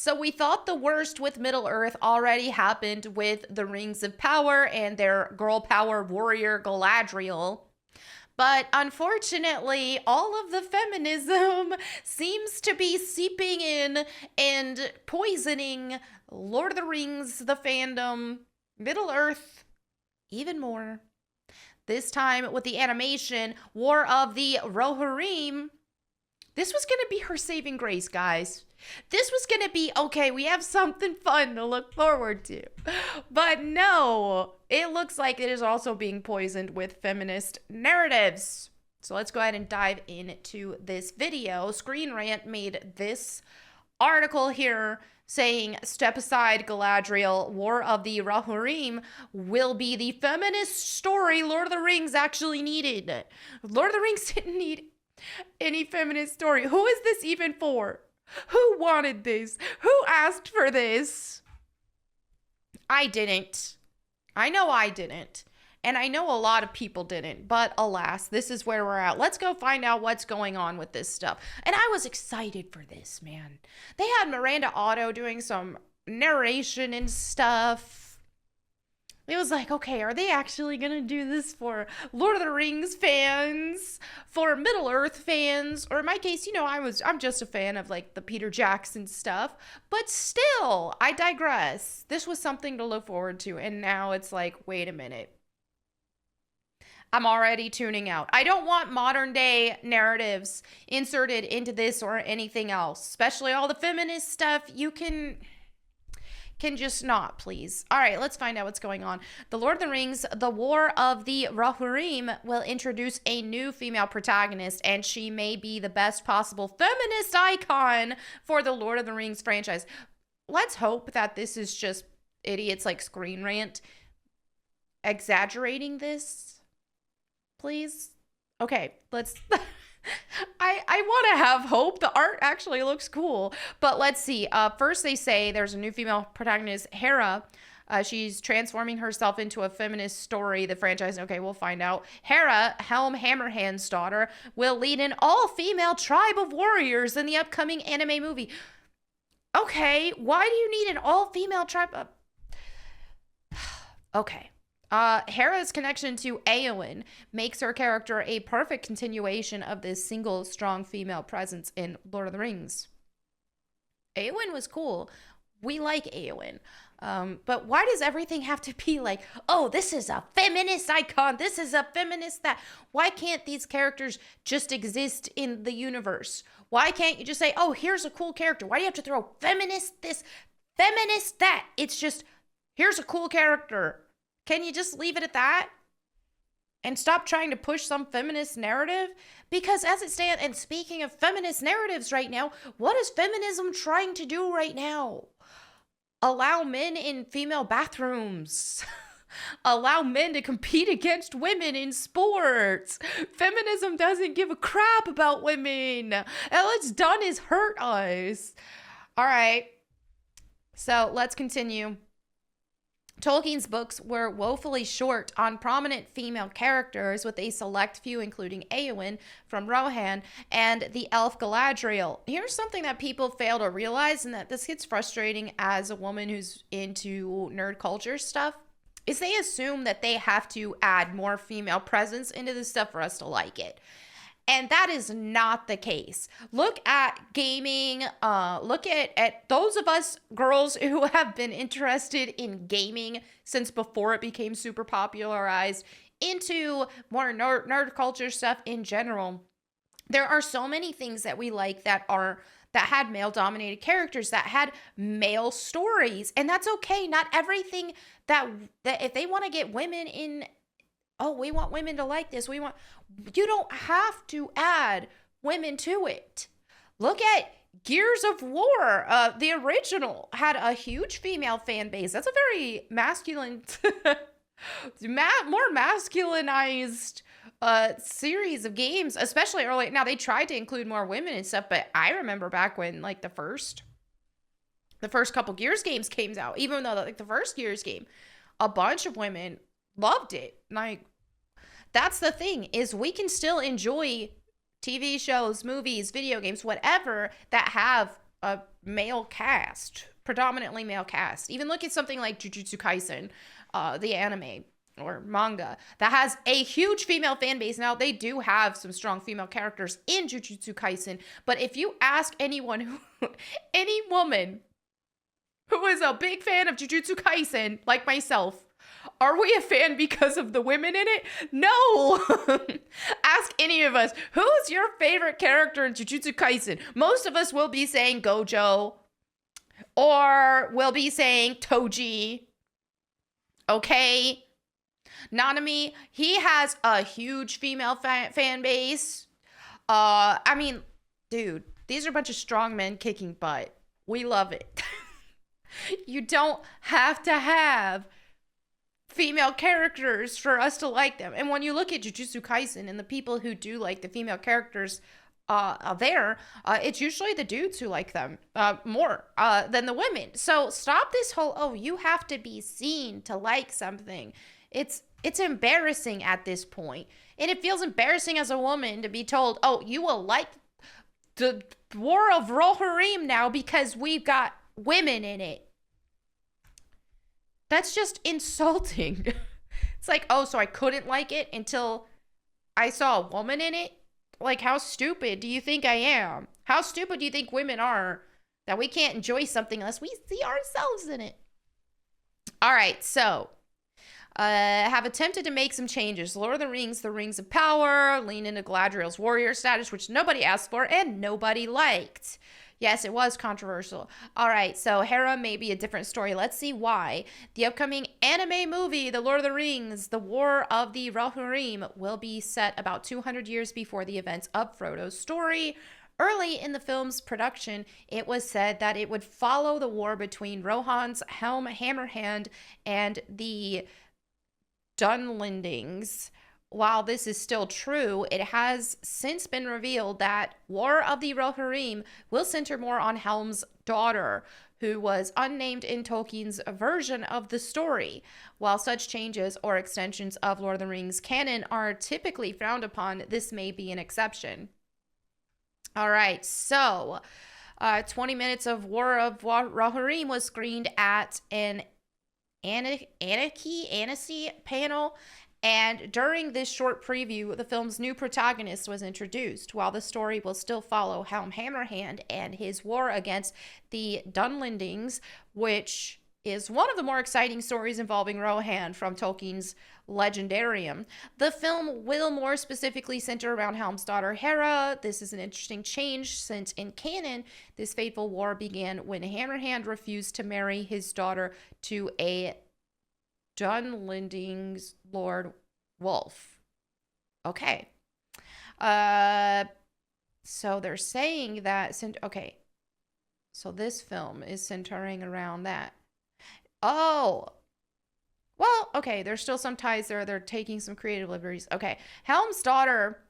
So we thought the worst with Middle-earth already happened with the Rings of Power and their girl power warrior Galadriel. But unfortunately, all of the feminism seems to be seeping in and poisoning Lord of the Rings, the fandom, Middle-earth, even more. This time with the animation, War of the Rohirrim. This was going to be her saving grace, guys. This was going to be, okay, we have something fun to look forward to. But no, it looks like it is also being poisoned with feminist narratives. So let's go ahead and dive into this video. Screen Rant made this article here saying, step aside, Galadriel, War of the Rohirrim will be the feminist story Lord of the Rings actually needed. Lord of the Rings didn't need any feminist story. Who is this even for? Who wanted this? Who asked for this? I didn't. I know I didn't. And I know a lot of people didn't. But alas, this is where we're at. Let's go find out what's going on with this stuff. And I was excited for this, man. They had Miranda Otto doing some narration and stuff. It was like, okay, are they actually going to do this for Lord of the Rings fans, for Middle-earth fans, or in my case, you know, I'm just a fan of like the Peter Jackson stuff, but still, I digress. This was something to look forward to, and now it's like, wait a minute. I'm already tuning out. I don't want modern day narratives inserted into this or anything else, especially all the feminist stuff. You can just not, please. All right, let's find out what's going on. The Lord of the Rings, The War of the Rohirrim will introduce a new female protagonist, and she may be the best possible feminist icon for the Lord of the Rings franchise. Let's hope that this is just idiots like Screen Rant exaggerating this, please. Okay, let's... I want to have hope. The art actually looks cool. But let's see. First, they say there's a new female protagonist, Hera. She's transforming herself into a feminist story. The franchise, okay, we'll find out. Hera, Helm Hammerhand's daughter, will lead an all-female tribe of warriors in the upcoming anime movie. Okay, why do you need an all-female tribe? Okay. Hera's connection to Éowyn makes her character a perfect continuation of this single strong female presence in Lord of the Rings. Éowyn was cool. We like Éowyn. But why does everything have to be like, oh, this is a feminist icon, this is a feminist that? Why can't these characters just exist in the universe? Why can't you just say, oh, here's a cool character? Why do you have to throw feminist this, feminist that? It's just, here's a cool character. Can you just leave it at that? And stop trying to push some feminist narrative? Because as it stands, and speaking of feminist narratives right now, what is feminism trying to do right now? Allow men in female bathrooms. Allow men to compete against women in sports. Feminism doesn't give a crap about women. All it's done is hurt us. All right. So let's continue. Tolkien's books were woefully short on prominent female characters, with a select few, including Éowyn from Rohan and the elf Galadriel. Here's something that people fail to realize, and that this gets frustrating as a woman who's into nerd culture stuff, is they assume that they have to add more female presence into this stuff for us to like it. And that is not the case. Look at gaming. Look at those of us girls who have been interested in gaming since before it became super popularized into more nerd culture stuff in general. There are so many things that we like that had male-dominated characters, that had male stories. And that's okay. Not everything that if they want to get women in... Oh, we want women to like this. You don't have to add women to it. Look at Gears of War. The original had a huge female fan base. That's a very masculine, more masculinized series of games, especially early. Now, they tried to include more women and stuff, but I remember back when like the first couple Gears games came out, even though like the first Gears game, a bunch of women loved it. Like, that's the thing, is we can still enjoy TV shows, movies, video games, whatever, that have a male cast, predominantly male cast. Even look at something like Jujutsu Kaisen, the anime or manga that has a huge female fan base. Now, they do have some strong female characters in Jujutsu Kaisen, but if you ask anyone any woman who is a big fan of Jujutsu Kaisen, like myself, are we a fan because of the women in it? No. Ask any of us, who's your favorite character in Jujutsu Kaisen? Most of us will be saying Gojo, or will be saying Toji. Okay. Nanami, he has a huge female fan base. I mean, dude, these are a bunch of strong men kicking butt. We love it. You don't have to have female characters for us to like them. And when you look at Jujutsu Kaisen and the people who do like the female characters it's usually the dudes who like them more than the women. So stop this whole, oh, you have to be seen to like something. It's embarrassing at this point. And it feels embarrassing as a woman to be told, oh, you will like the War of Rohirrim now because we've got women in it. That's just insulting. It's like, oh, so I couldn't like it until I saw a woman in it? Like, how stupid do you think I am? How stupid do you think women are that we can't enjoy something unless we see ourselves in it? All right, so have attempted to make some changes. Lord of the Rings of Power, lean into Galadriel's warrior status, which nobody asked for and nobody liked. Yes, it was controversial. All right, so Hera may be a different story. Let's see why. The upcoming anime movie, The Lord of the Rings, The War of the Rohirrim, will be set about 200 years before the events of Frodo's story. Early in the film's production, it was said that it would follow the war between Rohan's Helm Hammerhand and the Dunlendings. While this is still true, it has since been revealed that War of the Rohirrim will center more on Helm's daughter, who was unnamed in Tolkien's version of the story. While such changes or extensions of Lord of the Rings canon are typically frowned upon, this may be an exception. All right, so 20 minutes of War of Rohirrim was screened at an Annecy panel. And during this short preview, the film's new protagonist was introduced. While the story will still follow Helm Hammerhand and his war against the Dunlendings, which is one of the more exciting stories involving Rohan from Tolkien's Legendarium. The film will more specifically center around Helm's daughter Hera. This is an interesting change since in canon, this fateful war began when Hammerhand refused to marry his daughter to a Dunlending's Lord Wolf. Okay. So they're saying that, okay. So this film is centering around that. Oh. Well, okay, there's still some ties there. They're taking some creative liberties. Okay. Helm's daughter.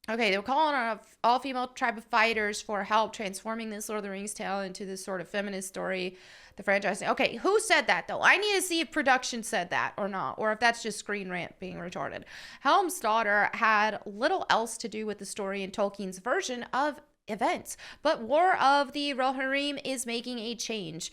Okay, they were calling on an all-female tribe of fighters for help transforming this Lord of the Rings tale into this sort of feminist story. The franchise. Okay, who said that though? I need to see if production said that or not, or if that's just Screen Rant being retarded. Helm's daughter had little else to do with the story in Tolkien's version of events, but War of the Rohirrim is making a change.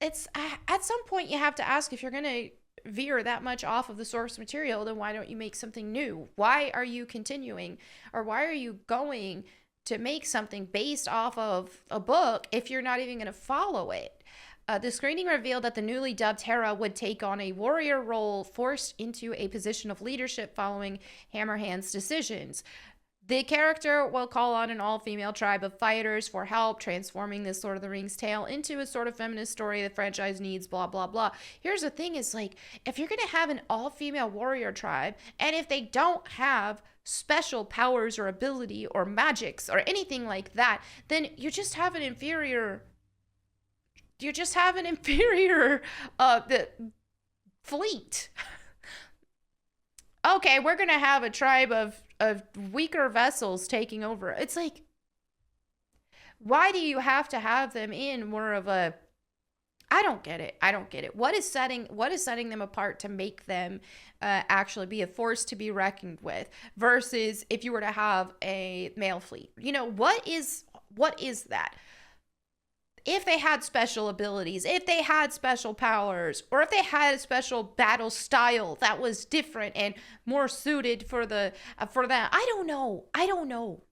It's at some point you have to ask, if you're gonna veer that much off of the source material, then why don't you make something new? Why are you continuing, or why are you going to make something based off of a book if you're not even going to follow it? The screening revealed that the newly dubbed Hera would take on a warrior role, forced into a position of leadership following Hammerhand's decisions. The character will call on an all-female tribe of fighters for help transforming this Lord of the Rings tale into a sort of feminist story the franchise needs, blah, blah, blah. Here's the thing is, like, if you're going to have an all-female warrior tribe, and if they don't have special powers or ability or magics or anything like that, then you just have an inferior... fleet. Okay, we're going to have a tribe of weaker vessels taking over. It's like, why do you have to have them in more of a... I don't get it. What is setting them apart to make them actually be a force to be reckoned with, versus if you were to have a male fleet? You know, what is that? if they had special abilities, if they had special powers, or if they had a special battle style that was different and more suited for that. I don't know.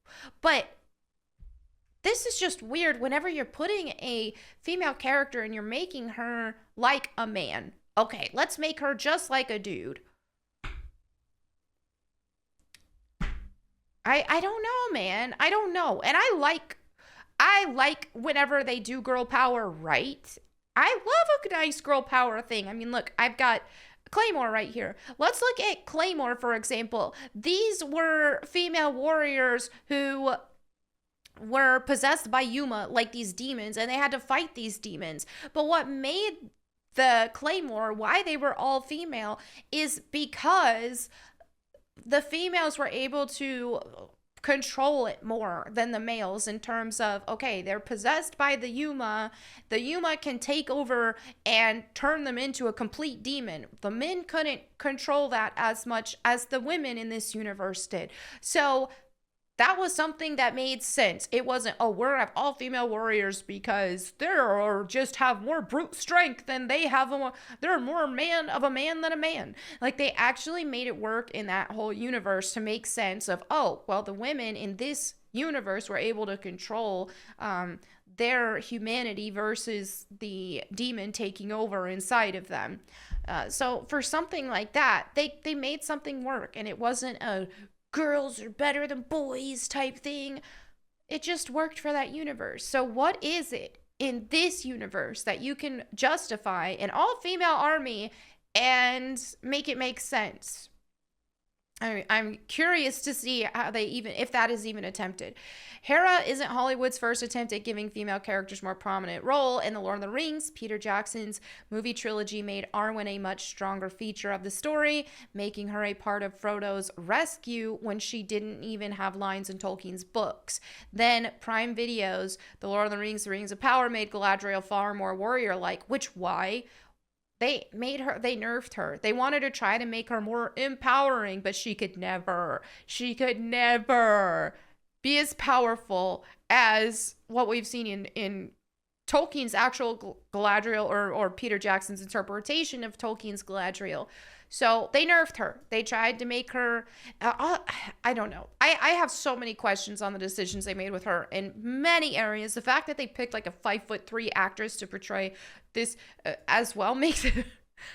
But this is just weird whenever you're putting a female character and you're making her like a man. Okay, let's make her just like a dude. I don't know, man. I don't know. And I like whenever they do girl power right. I love a nice girl power thing. I mean, look, I've got Claymore right here. Let's look at Claymore, for example. These were female warriors who were possessed by Yuma, like these demons, and they had to fight these demons. But what made the Claymore, why they were all female, is because the females were able to control it more than the males in terms of, okay, they're possessed by the Yuma can take over and turn them into a complete demon. The men couldn't control that as much as the women in this universe did. So that was something that made sense. It wasn't, oh, we're have all female warriors because they're just have more brute strength than they have. They're more man of a man than a man. Like, they actually made it work in that whole universe to make sense of, oh, well, the women in this universe were able to control their humanity versus the demon taking over inside of them. So for something like that, they made something work, and it wasn't a girls are better than boys type thing. It just worked for that universe. So what is it in this universe that you can justify an all-female army and make it make sense? I'm curious to see how they even, if that is even attempted. Hera isn't Hollywood's first attempt at giving female characters more prominent role. In The Lord of the Rings, Peter Jackson's movie trilogy made Arwen a much stronger feature of the story, making her a part of Frodo's rescue when she didn't even have lines in Tolkien's books. Then Prime Video's The Lord of the Rings of Power made Galadriel far more warrior-like, which why? They nerfed her. They wanted to try to make her more empowering, but she could never be as powerful as what we've seen in Tolkien's actual Galadriel or Peter Jackson's interpretation of Tolkien's Galadriel. So they nerfed her. They tried to make her, I don't know. I have so many questions on the decisions they made with her in many areas. The fact that they picked like a 5'3" actress to portray this as well makes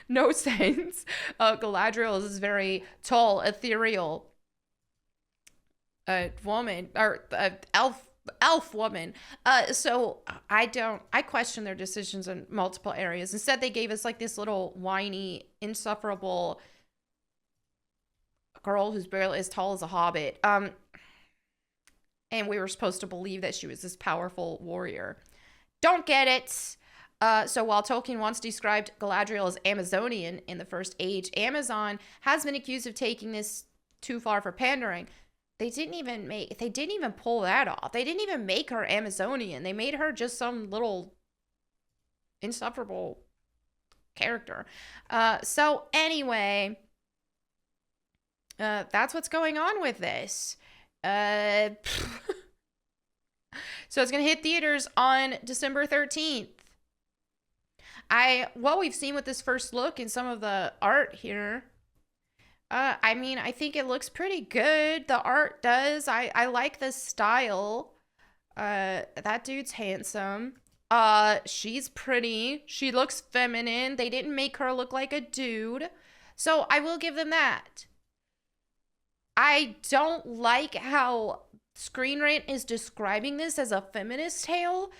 no sense. Galadriel is this very tall, ethereal woman, or elf woman. So I question their decisions in multiple areas. Instead, they gave us like this little whiny, insufferable girl who's barely as tall as a hobbit. And we were supposed to believe that she was this powerful warrior. Don't get it. So while Tolkien once described Galadriel as Amazonian in the First Age, Amazon has been accused of taking this too far for pandering. They didn't even pull that off. They didn't even make her Amazonian. They made her just some little insufferable character. So anyway, that's what's going on with this. So it's going to hit theaters on December 13th. What we've seen with this first look and some of the art here, I mean, I think it looks pretty good. The art does. I like the style. That dude's handsome. She's pretty. She looks feminine. They didn't make her look like a dude. So I will give them that. I don't like how Screen Rant is describing this as a feminist tale.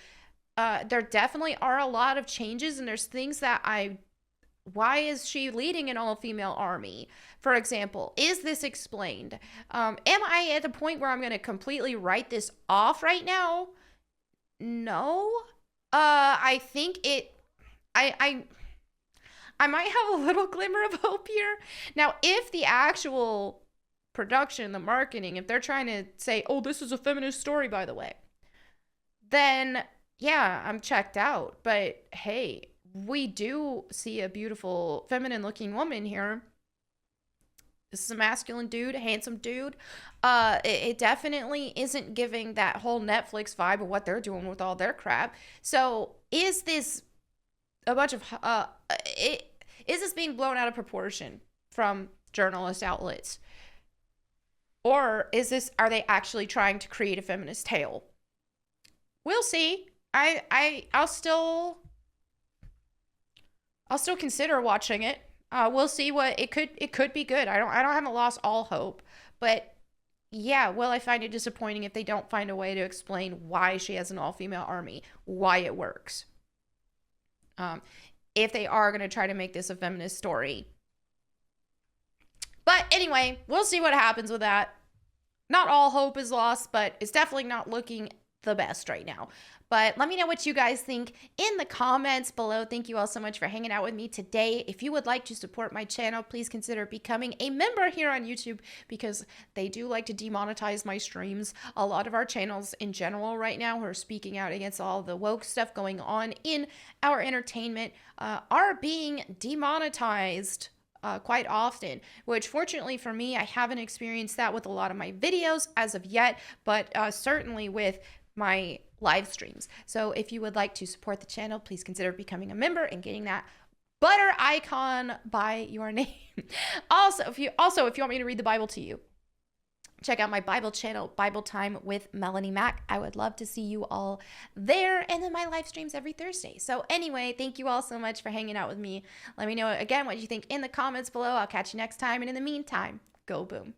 There definitely are a lot of changes, and there's things that why is she leading an all-female army? For example, is this explained? Am I at the point where I'm going to completely write this off right now? No. I think I might have a little glimmer of hope here. Now, if the actual production, the marketing, if they're trying to say, oh, this is a feminist story, by the way, then yeah, I'm checked out. But hey, we do see a beautiful feminine looking woman here. This is a masculine dude, a handsome dude. It definitely isn't giving that whole Netflix vibe of what they're doing with all their crap. So is this a bunch of is this being blown out of proportion from journalist outlets, or are they actually trying to create a feminist tale? We'll see. I'll still consider watching it. We'll see what it could be good. I haven't lost all hope, but yeah, will I find it disappointing if they don't find a way to explain why she has an all-female army, why it works. If they are going to try to make this a feminist story. But anyway, we'll see what happens with that. Not all hope is lost, but it's definitely not looking the best right now. But let me know what you guys think in the comments below. Thank you all so much for hanging out with me today. If you would like to support my channel, please consider becoming a member here on YouTube, because they do like to demonetize my streams. A lot of our channels in general right now who are speaking out against all the woke stuff going on in our entertainment are being demonetized quite often, which fortunately for me, I haven't experienced that with a lot of my videos as of yet, but certainly with my live streams. So if you would like to support the channel, please consider becoming a member and getting that butter icon by your name. Also, if you want me to read the Bible to you, check out my Bible channel, Bible Time with Melanie Mack. I would love to see you all there, and then my live streams every Thursday. So anyway, thank you all so much for hanging out with me. Let me know again what you think in the comments below. I'll catch you next time, and in the meantime, go boom.